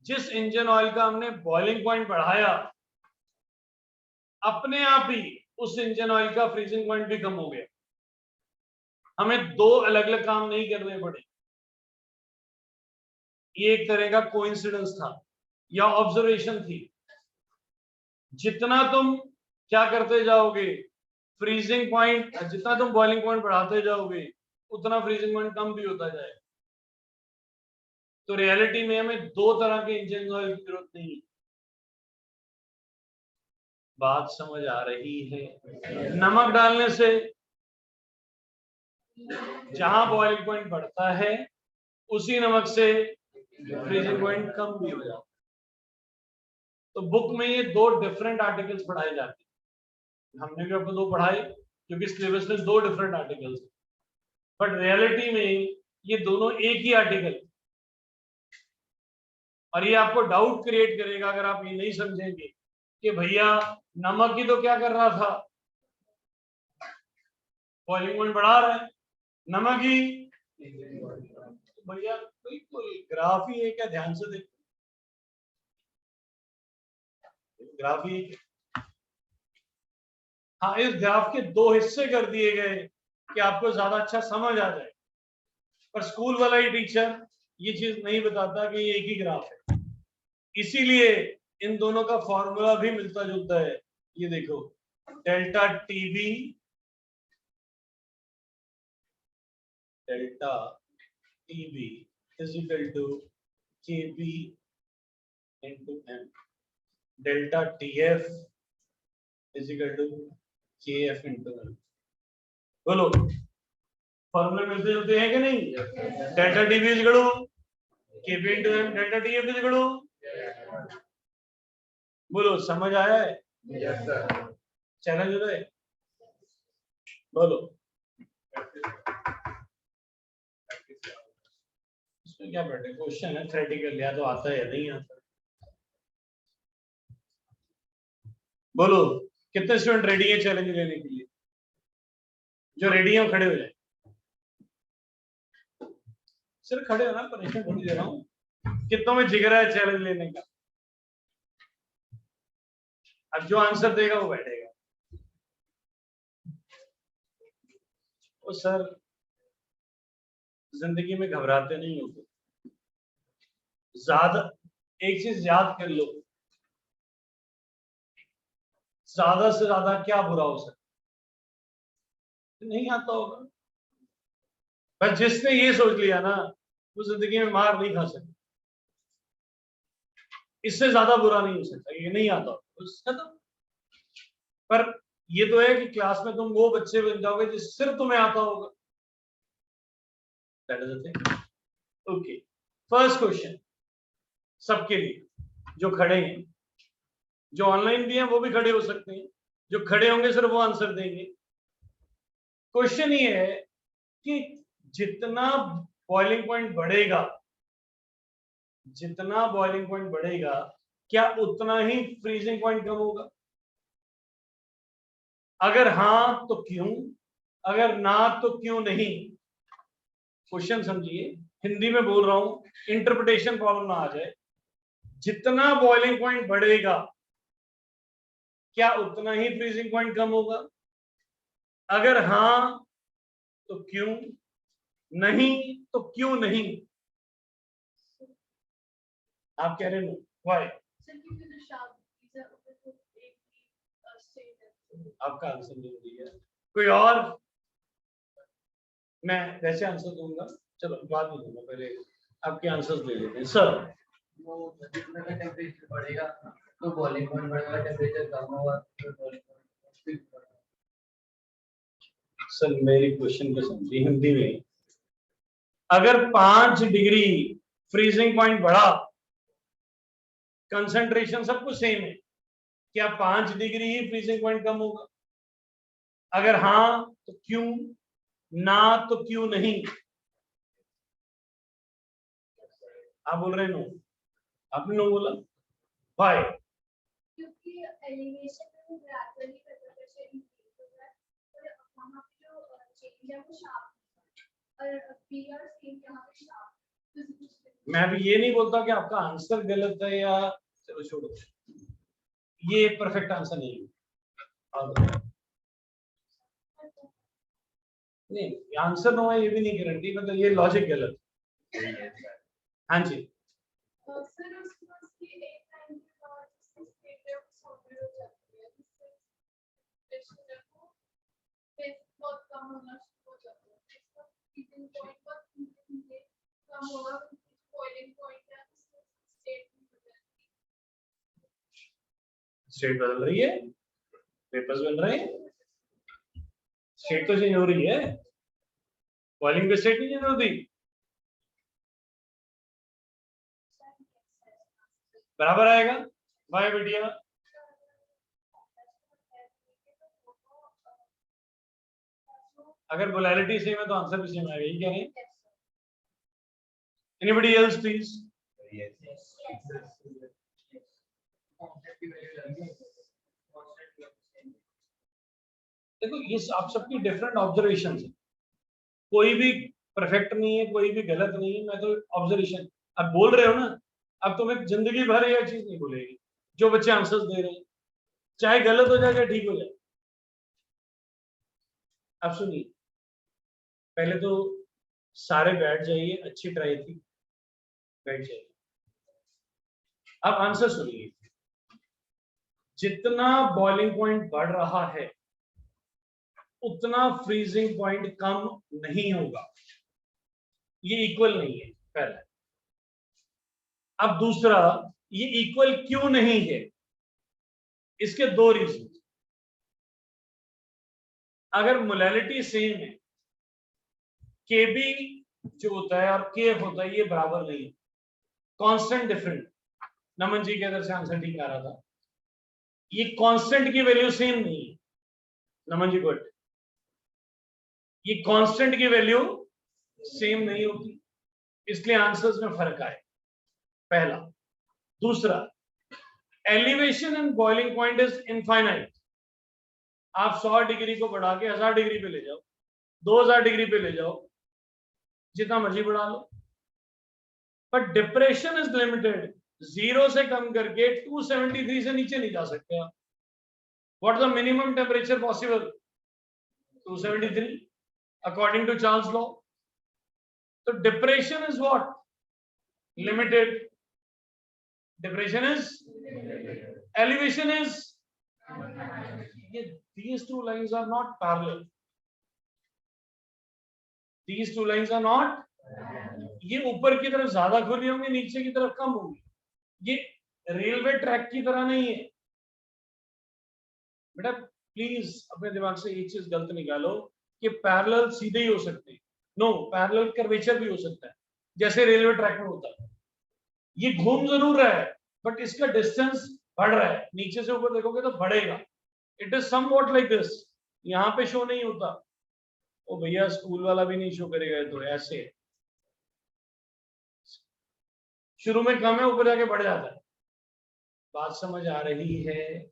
जिस इंजन ऑयल का हमने बॉइलिंग पॉइंट बढ़ाया अपने आप ही उस इंजन ऑयल का फ्रीजिंग पॉइंट भी कम हो गया। हमें दो अलग अलग काम नहीं करने पड़े। ये एक तरह का कोइंसिडेंस था या ऑब्जर्वेशन थी। जितना तुम क्या करते जाओगे फ्रीजिंग पॉइंट, जितना तुम बॉइलिंग पॉइंट बढ़ाते जाओगे उतना फ्रीजिंग पॉइंट कम भी होता जाएगा। तो रियलिटी में हमें दो तरह के इंजन ऑयल की जरूरत नहीं है। बात समझ आ रही है? नमक डालने से जहां बॉइलिंग पॉइंट बढ़ता है उसी नमक से फ्रीजिंग पॉइंट कम भी हो जाता है। तो बुक में ये दो डिफरेंट आर्टिकल्स पढ़ाए जाते हैं। हमने भी आपको दो पढ़ाए क्योंकि सिलेबस में दो डिफरेंट आर्टिकल्स, बट रियलिटी में ये दोनों एक ही आर्टिकल। और ये आपको डाउट क्रिएट करेगा अगर आप ये नहीं समझेंगे कि भैया नमक ही तो क्या कर रहा था, बॉइलिंग पॉइंट बढ़ा रहा है, नमक ही भैया बिल्कुल ग्राफ ही है क्या, ध्यान से देखो। ग्राफ ही, हाँ इस ग्राफ के दो हिस्से कर दिए गए कि आपको ज्यादा अच्छा समझ आ जाए, पर स्कूल वाला ही टीचर ये चीज नहीं बताता कि ये एक ही ग्राफ है, इसीलिए इन दोनों का फॉर्मूला भी मिलता जुलता है। ये देखो delta TB is equal to KB into M, delta TF is equal to KF into M. बोलो फॉर्मूले मिलते जुलते हैं कि नहीं? Delta TB is equal to KB into M, delta TF is equal to, बोलो समझ आया है? चैलेंज हो रहा है, बोलो इसमें क्या बैठे, क्वेश्चन है थ्योरेटिकल, या तो आता है या नहीं आता। बोलो कितने स्टूडेंट रेडी है चैलेंज लेने के लिए? जो रेडी है खड़े हो जाए, सिर्फ खड़े हो ना, पनिशमेंट थोड़ी दे रहा हूँ। कितनों में जिगरा है चैलेंज लेने का? अब जो आंसर देगा वो बैठेगा। ओ सर जिंदगी में घबराते नहीं होते, ज्यादा एक चीज याद कर लो, ज्यादा से ज्यादा क्या बुरा हो सकता, नहीं आता होगा, पर जिसने ये सोच लिया ना वो जिंदगी में मार नहीं खा सकता, इससे ज्यादा बुरा नहीं हो सकता, ये नहीं आता होगा तो। पर ये तो है कि क्लास में तुम वो बच्चे बन जाओगे जिस सिर्फ तुम्हें आता होगा। That is the thing. Okay, first question सबके लिए जो खड़े हैं, जो ऑनलाइन भी हैं वो भी खड़े हो सकते हैं, जो खड़े होंगे सिर्फ वो आंसर देंगे। क्वेश्चन ये है कि जितना बॉइलिंग पॉइंट बढ़ेगा, जितना बॉइलिंग पॉइंट बढ़ेगा क्या उतना ही फ्रीजिंग पॉइंट कम होगा? अगर हाँ तो क्यों, अगर ना तो क्यों नहीं? क्वेश्चन समझिए, हिंदी में बोल रहा हूं, इंटरप्रिटेशन प्रॉब्लम ना आ जाए। जितना बॉइलिंग पॉइंट बढ़ेगा क्या उतना ही फ्रीजिंग पॉइंट कम होगा? अगर हाँ तो क्यों, नहीं तो क्यों नहीं? आप कह रहे हो व्हाई? आपका आंसर जरूरी है, कोई और? मैं वैसे आंसर दूंगा, चलो बाद में दूंगा, पहले आपके आंसर्स ले लेते हैं। सर वो जितना का टेम्परेचर बढ़ेगा तो बॉइलिंग पॉइंट बढ़ेगा, टेम्परेचर कम होगा तो बॉइलिंग पॉइंट। सर मेरी क्वेश्चन को समझिए हिंदी में, अगर 5 डिग्री फ्रीजिंग पॉइंट बढ़ा, कंसंट्रेशन सब कुछ सेम है, क्या 5 डिग्री ही फ्रीजिंग पॉइंट कम होगा? अगर हाँ तो क्यों, ना तो क्यों नहीं? आप बोल रहे नो, आपने नो बोला, व्हाई? क्योंकि एलिवेशन में ग्रेजुअली प्रेशर इंक्रीज हो रहा है और वहां पे जो चेंज है वो शार्प और पीआर सेम यहां पे शार्प। मैं भी ये नहीं बोलता कि आपका आंसर गलत है या, चलो छोड़ो, ये परफेक्ट आंसर नहीं है। नहीं आंसर नो है ये भी नहीं गारंटी, मतलब ये लॉजिक गलत है। हाँ जी, सर उसकी एक टाइम के बाद स्टेट है वो सॉल्व हो जाती है, जिससे प्रेशर को फेस बहुत कम होना शुरू हो जाता है, इसका फ्रीजिंग पॉइंट पर धीरे-धीरे कम होगा, बॉइलिंग पॉइंट है स्टेट बदल जाती है। स्टेट बदल रही है, पेपर्स बन रहे हैं, स्टेट तो चेंज हो रही है, बॉइलिंग पे स्टेट नहीं चेंज होती, बराबर आएगा। वाई बेटिया, अगर पोलैरिटी सेम है तो आंसर भी सेम आएगा, यही कह रहे हैं। Anybody else please? देखो ये आप सबकी डिफरेंट ऑब्जर्वेशन है, कोई भी परफेक्ट नहीं है, कोई भी गलत नहीं है, मैं तो ऑब्जर्वेशन, अब बोल रहे हो ना, अब तुम्हें जिंदगी भर यह चीज नहीं भूलेगी, जो बच्चे आंसर्स दे रहे हैं, चाहे गलत हो जाए चाहे ठीक हो जाए। अब सुनिए, पहले तो सारे बैठ जाइए, अच्छी ट्राई थी, बैठ जाइए। अब आंसर सुनिए, जितना बॉइलिंग पॉइंट बढ़ रहा है उतना फ्रीजिंग पॉइंट कम नहीं होगा, ये इक्वल नहीं है पहला। अब दूसरा, ये इक्वल क्यों नहीं है, इसके दो रीजन। अगर मोलैलिटी सेम है, केबी जो होता है और केएफ होता है, ये बराबर नहीं है, कांस्टेंट डिफरेंट। नमन जी के इधर से आंसर ठीक आ रहा था, ये कांस्टेंट की वैल्यू सेम नहीं है। नमन जी गुड, ये कांस्टेंट की वैल्यू सेम नहीं होती, इसलिए आंसर्स में फर्क आए, पहला। दूसरा, elevation in boiling point is infinite. आप 100 डिग्री को बढ़ा के 1000 डिग्री पे ले जाओ, 2000 डिग्री पे ले जाओ, जितना मर्जी बढ़ा लो, पर डिप्रेशन इज लिमिटेड। 0 से कम करके 273 से नीचे नहीं जा सकते आप। What the minimum temperature possible? 273 according to Charles law. तो depression is what? Limited. Depression is, elevation is, these two lines are not parallel. These two lines are not, ये ऊपर की तरफ ज्यादा खुली होंगी, नीचे की तरफ कम होंगी। ये रेलवे ट्रैक की तरह नहीं है बेटा। प्लीज अपने दिमाग से एक चीज गलत निकालो कि पैरेलल सीधे ही हो सकते हैं। नो, पैरेलल कर्वेचर भी हो सकता है, जैसे रेलवे ट्रैक में होता है। ये घूम जरूर रहा है, बट इसका डिस्टेंस बढ़ रहा है। नीचे से ऊपर देखोगे तो बढ़ेगा। It is somewhat like this. यहाँ पे शो नहीं होता। ओ भैया, स्कूल वाला भी नहीं शो करेगा, तो ऐसे शुरू में कम है, ऊपर जाके बढ़ जाता है। बात समझ आ रही है?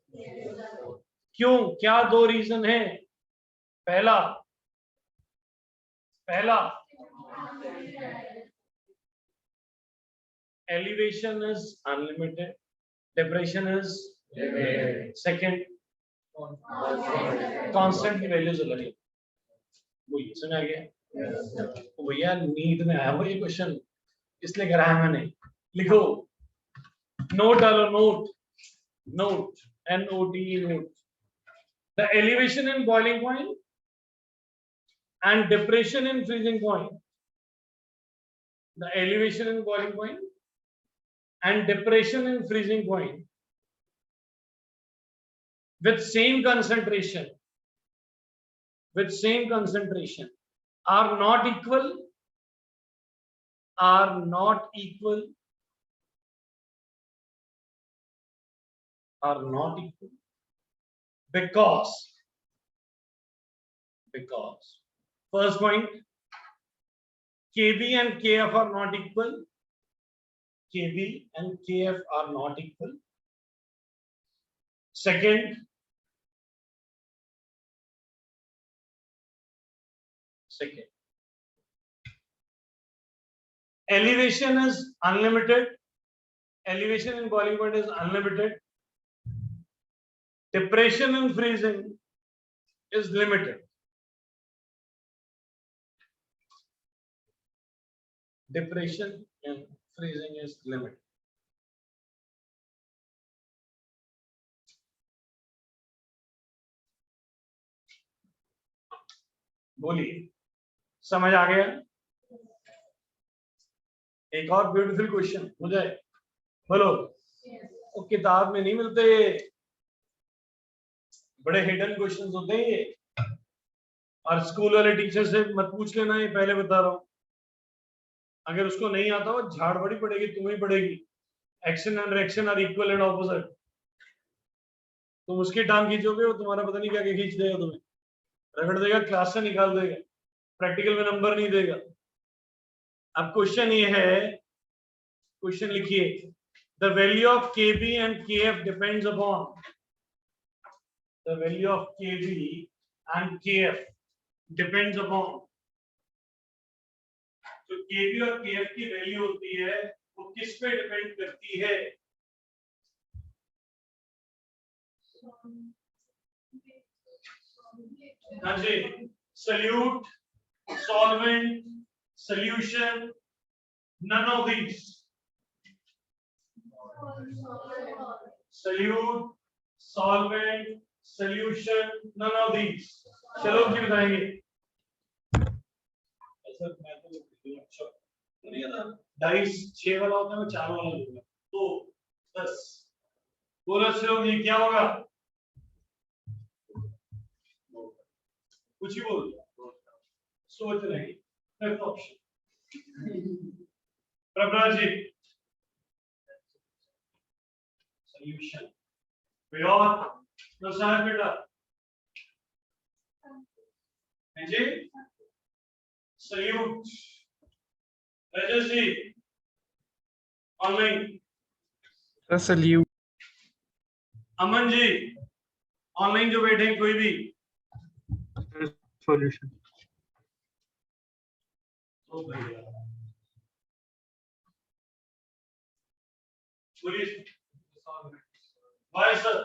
क्यों? क्या दो रीजन है? पहला elevation is unlimited, depression is limited. Second, constant की वैल्यूज अलग है। वही सुना गया। तो भैया नीट में आया वो ये क्वेश्चन, इसलिए कराया मैंने। लिखो, नोट डालो, note NOTE note. The elevation in boiling point and depression in freezing point. The elevation in boiling point and depression in freezing point with same concentration are not equal, because first point, KB and KF are not equal. KB and KF are not equal. Second, elevation is unlimited. Elevation in boiling point is unlimited. Depression in freezing is limited. Depression in freezing is limited. बोलिए, समझ आ गया? एक और beautiful question हो जाए, बोलो। वो किताब में नहीं मिलते, बड़े हिडन क्वेश्चंस होते हैं ये, और स्कूल वाले टीचर से मत पूछ लेना, ये पहले बता रहा हूं। अगर उसको नहीं आता हो, झाड़ बड़ी पड़ेगी, तुम्हें पड़ेगी। Action and reaction are equal and opposite. तुम उसकी टांग खींचोगे, वो तुम्हारा पता नहीं क्या क्या खींच देगा, तुम्हें रगड़ देगा, क्लास से निकाल देगा, प्रैक्टिकल में नंबर नहीं देगा। अब क्वेश्चन ये है, क्वेश्चन लिखिए, the value of KB and KF depends upon, the value of KB and KF depends upon. जो KB और KF की वैल्यू होती है वो किस पे डिपेंड करती है? हाँ जी, solute, solvent, solution, none of these. Solute, solvent, solution, none of these. चलो की बताएंगे। ऐसा मैं तो अच्छा नहीं है ना, डाइस 6 वाला होता है, मैं 4 वाला लूंगा। तो 10 बोलो चलो ये क्या होगा? कुछ ही बोल सोच रहे हैं। Fifth option Prabha ji, solution pure प्रसाद बेटा है जी, सल्यूट रजत जी, online Sir, salute. Aman ji, online जो बैठे हैं कोई भी, Solution. तो भैया पुलिस भाई सर,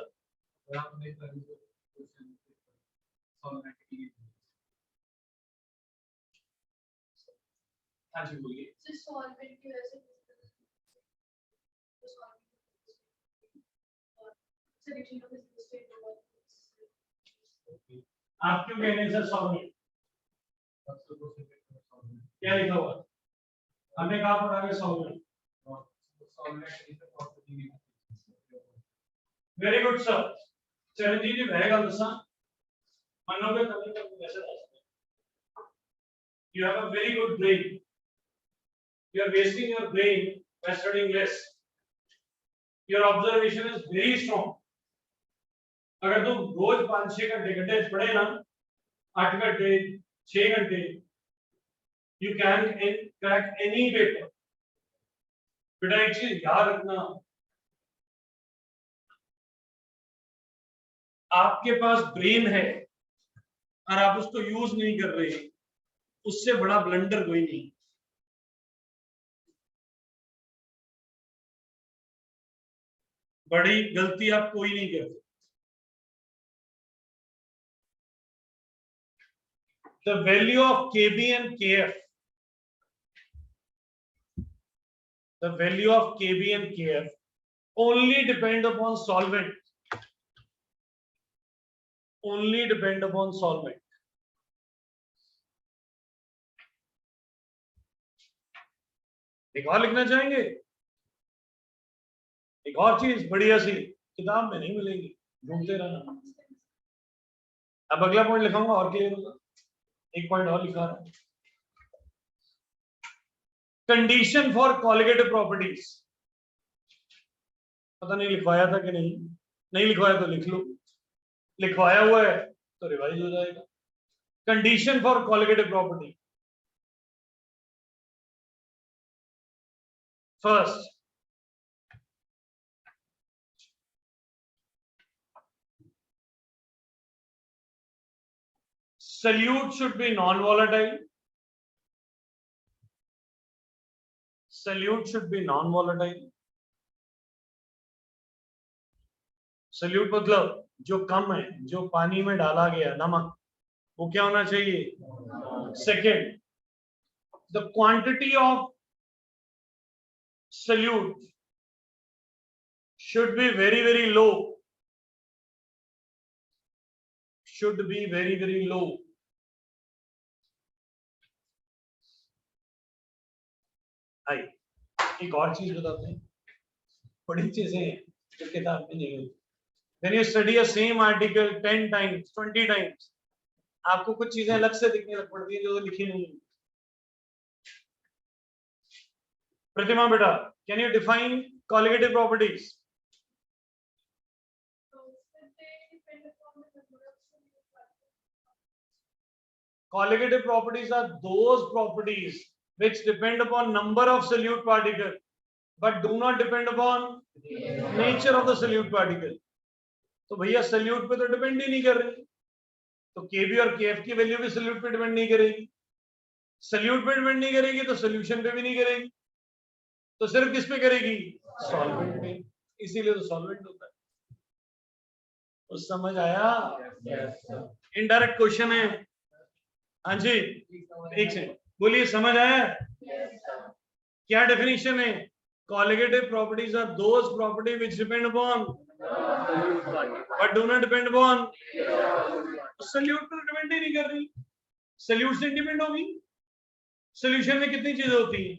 हाँ जी बोलिए। सॉल्वेंट की वजह से सॉल्यूशन ऑफ दिस स्टेट आप क्यों कह रहे हैं सर सॉल्वेंट? क्या लिखा हुआ? हमने कहा पढ़ा है solvent. Very good sir. Charanjeet ji वह गल दसा मनोगे तभी तक वैसे दस। You have a very good brain. You are wasting your brain by studying less. Your observation is very strong. अगर तुम रोज 5-6 घंटे पढ़े ना, 8 घंटे 6 घंटे, you can crack any paper. बेटा एक चीज याद रखना, आपके पास ब्रेन है और आप उसको यूज नहीं कर रहे, उससे बड़ा ब्लंडर कोई नहीं। बड़ी गलती आप कोई नहीं करते। The value of KB and KF, the value of KB and KF only depend upon solvent. Only depend upon solvent. एक और लिखना चाहेंगे? एक और चीज बढ़िया सी किताब में नहीं मिलेगी, ढूंढते रहना। अब अगला पॉइंट लिखाऊंगा और क्लियर होगा। एक पॉइंट और लिखा रहा हूं, कंडीशन फॉर कॉलिगेटिव प्रॉपर्टीज। पता नहीं लिखवाया था कि नहीं, नहीं लिखवाया तो लिख लो, लिखवाया हुआ है तो रिवाइज हो जाएगा। Condition for colligative property, first solute should be non-volatile. Solute should be non-volatile. Solute मतलब जो कम है, जो पानी में डाला गया नमक, वो क्या होना चाहिए? Second, the quantity of solute should be very very low. Should be very very low. आई एक और चीज बताते हैं, बड़ी चीजें जो किताब में नहीं होती। When you study a same article 10 times, 20 times, आपको कुछ चीजें अलग से दिखने लग पड़ती हैं जो लिखी नहीं है। प्रतिमा बेटा, can you define colligative properties? Colligative properties are those properties which depend upon number of solute particle but do not depend upon nature of the solute particle. तो भैया solute पे तो डिपेंड ही नहीं कर रही, तो Kb और Kf की वैल्यू भी solute पे डिपेंड नहीं करेगी। solute पे डिपेंड नहीं करेगी तो solution पे भी नहीं करेगी, तो सिर्फ किस पे करेगी? सॉल्वेंट पे। इसीलिए तो सॉल्वेंट होता है। तो समझ आया? इनडायरेक्ट क्वेश्चन है। हाँ जी, एक सेकंड, बोलिए समझ आया? क्या डेफिनेशन है? Colligative properties are those property which depend upon but do not depend upon solute पर डिपेंड ही नहीं कर रही, solute से डिपेंड होगी। सोल्यूशन में कितनी चीजें होती हैं?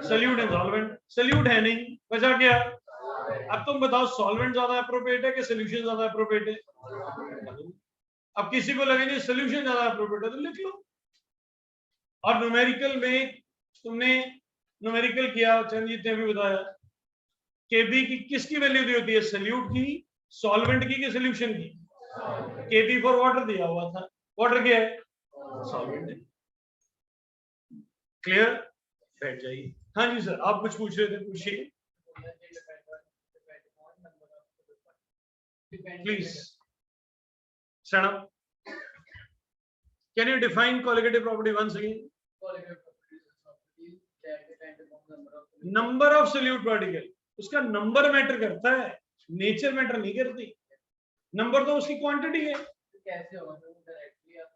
Solute and solvent. सोल्यूट है नहीं, बचा क्या? अब तुम बताओ सॉल्वेंट ज्यादा अप्रोप्रिएट है कि सोल्यूशन ज्यादा अप्रोप्रिएट है? अब किसी को लगेगा सोल्यूशन ज्यादा अप्रोप्रिएट है तो लिख लो। और न्यूमेरिकल में तुमने न्यूमेरिकल किया, चंद्रजीत ने भी बताया, केबी की किसकी वैल्यू दी होती है? सोल्यूट की, सॉल्वेंट की कि सोल्यूशन की? केबी फॉर वाटर दिया हुआ था, वाटर क्या है? सॉल्वेंट है। क्लियर? बैठ जाइए। हाँ जी सर, आप कुछ पूछ रहे थे, पूछिए please. stand up. Can you define colligative property once again? Number of solute particle, उसका नंबर मैटर करता है, नेचर मैटर नहीं करती। नंबर तो उसकी क्वांटिटी है। कैसे होगा डायरेक्टली आप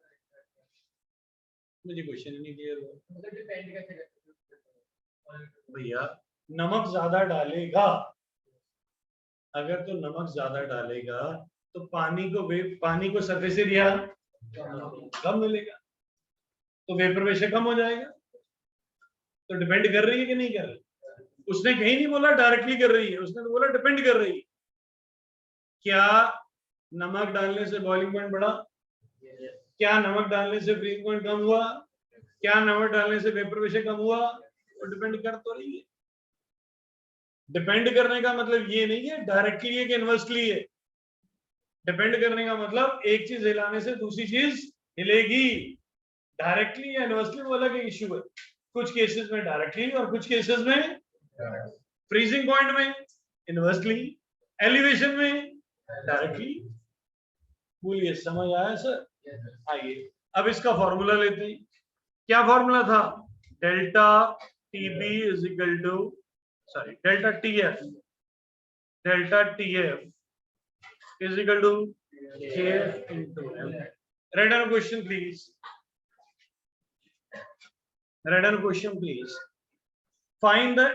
मुझे क्वेश्चन ही नहीं क्लियर हुआ मतलब डिपेंड कैसे करते भैया। नमक ज्यादा डालेगा, अगर तो नमक ज्यादा डालेगा तो पानी को सरफेस एरिया कम मिलेगा, तो वेपर प्रेशर कम हो जाएगा। तो डिपेंड कर रही है कि नहीं कर रही? उसने कहीं नहीं बोला डायरेक्टली कर रही है, उसने तो बोला डिपेंड कर रही है। क्या नमक डालने से बॉइलिंग पॉइंट बढ़ा? क्या नमक डालने से फ्रीजिंग पॉइंट कम हुआ? क्या नमक डालने से वेपर प्रेशर कम हुआ? तो डिपेंड कर तो रही है। डिपेंड करने का मतलब ये नहीं है डायरेक्टली है कि इनवर्सली है। डिपेंड करने का मतलब एक चीज हिलाने से दूसरी चीज हिलेगी। डायरेक्टली या इनवर्सली वो अलग इश्यू है। कुछ केसेस में डायरेक्टली और कुछ केसेस में फ्रीजिंग पॉइंट में इनवर्सली, एलिवेशन में डायरेक्टली। बोलिए समझ आया सर? आइए अब इसका फॉर्मूला लेते हैं। क्या फॉर्मूला था? Delta TB is equal to delta TF is equal to kf into m. Write down a question please. Write down a question please. Find the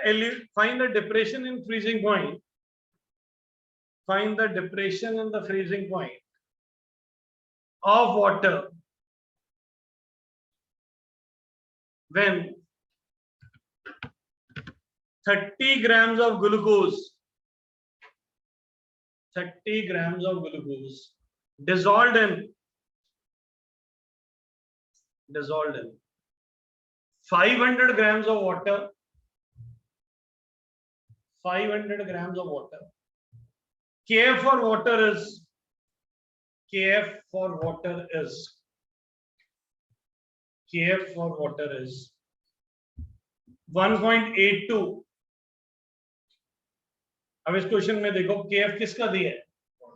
depression in freezing point. Find the depression in the freezing point of water when 30 grams of glucose 30 grams of glucose dissolved in 500 grams of water. 500 grams of water. Kf for water is 1.82. अब इस question में देखो KF किसका दिया है?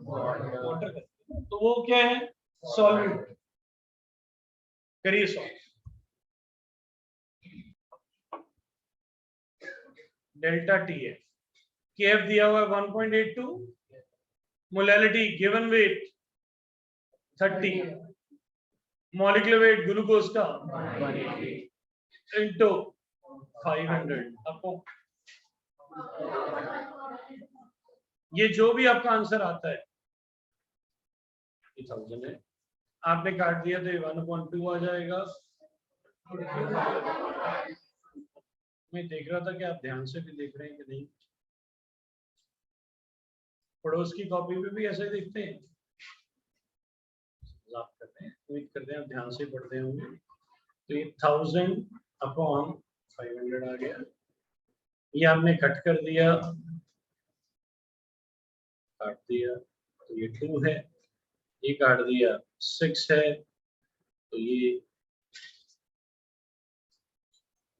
Water का। तो वो क्या है? सॉल्वेंट। करिए सॉल्व। डेल्टा टीएफ, केएफ दिया हुआ है 1.82, molality given weight 30, molecular weight glucose का 180 इंटू 500 अपॉन। ये जो भी आपका आंसर आता है 1000 है, आपने काट दिया तो 1/2 आ जाएगा। मैं देख रहा था कि आप ध्यान से भी देख रहे हैं कि नहीं। पड़ोस की कॉपी में भी ऐसे देखते हैं, उम्मीद करते हैं आप ध्यान से पढ़ते होंगे। तो ये 1000/500 आ गया। ये आपने कट कर दिया, काट दिया तो ये 2 है, ये काट दिया 6 है, तो ये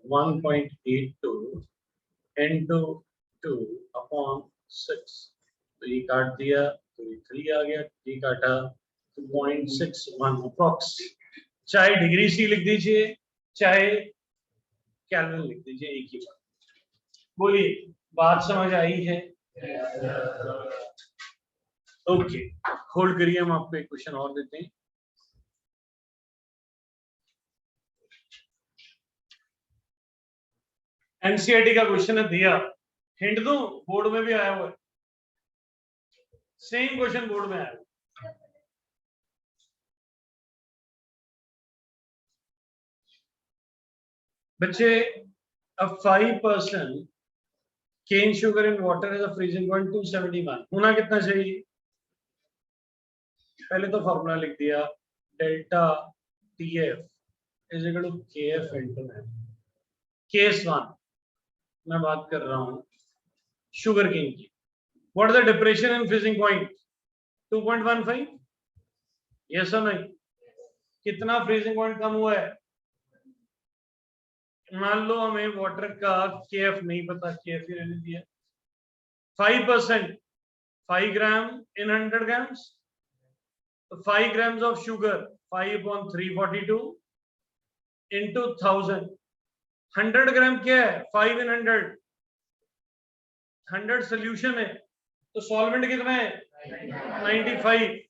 1.82 into 2/6, तो ये काट दिया तो ये 3 आ गया, ये काटा 2.61 अप्रॉक्स। चाहे डिग्री सी लिख दीजिए चाहे केल्विन लिख दीजिए, एक ही बात। बोलिए बात समझ आई है? ओके, होल्ड करिए, हम आपको एक क्वेश्चन और देते हैं। एनसीईआरटी का क्वेश्चन है दिया, हिंट दूं, बोर्ड में भी आया हुआ है, सेम क्वेश्चन बोर्ड में आया हुआ है। बच्चे, a 5% cane sugar in water has a freezing point 271, होना कितना चाहिए? पहले तो फॉर्मूला लिख दिया, delta TF is equal to KF into M। Case 1 मैं बात कर रहा हूं शुगर केन की। What is the depression in freezing point? 2.15, yes और नहीं? कितना फ्रीजिंग पॉइंट कम हुआ है? मान लो हमें वाटर का केएफ नहीं पता, केएफ ही रहने दिया। 5%, 5 ग्राम इन 100 ग्राम्स, तो 5 ग्राम्स ऑफ शुगर 5/342 इंटू 1000। 100 ग्राम क्या है? 5 इन 100, 100 सोल्यूशन है, तो सॉल्वेंट कितना है? 95।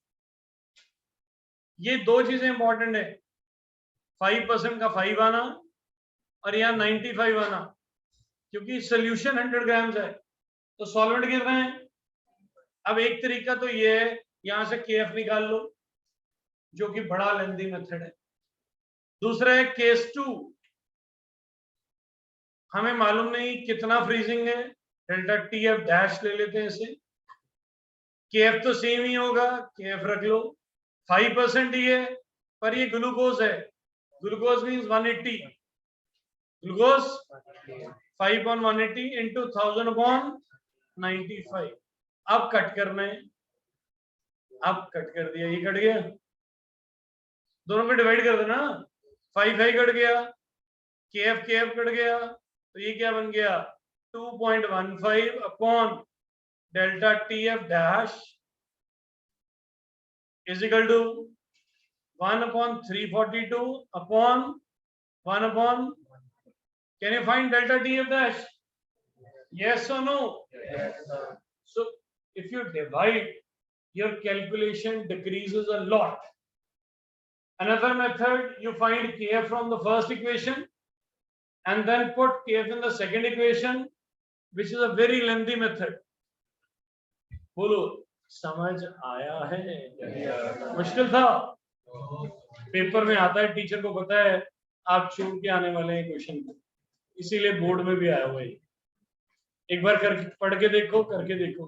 ये दो चीजें इंपॉर्टेंट है, 5% का 5 आना और यहाँ 95 आना, क्योंकि सोल्यूशन 100 ग्राम्स है तो सॉल्वेंट कितना है। अब एक तरीका तो ये है, यहां से केएफ निकाल लो, जो कि बड़ा लेंथी मेथड है। दूसरा है केस 2, हमें मालूम नहीं कितना फ्रीजिंग है, डेल्टा टीएफ डैश ले लेते हैं इसे, केएफ तो सेम ही होगा, केएफ रख लो। 5% ही है, पर ये ग्लूकोज है, ग्लूकोज मीन्स 180, ग्लूकोज 5/180 इंटू 1000/95। अब कट करना है, अब कट कर दिया, ये कट गया, दोनों को डिवाइड कर देना, 5 कट गया, केएफ कट गया, तो ये क्या बन गया? 2.15 upon delta TF dash is equal to 1/342 upon 1 can you find delta TF dash? Yes or no? Yes, sir. So if you divide, your calculation decreases a lot. Another method, you find KF from the first equation and then put KF in the second equation, which is a very lengthy method. बोलो, समझ आया है? मुश्किल था? Paper में आता है, teacher को पता है आप चूक के आने वाले हैं क्वेश्चन को, इसीलिए बोर्ड में भी आया हुआ है। एक बार कर पढ़ के देखो, करके देखो।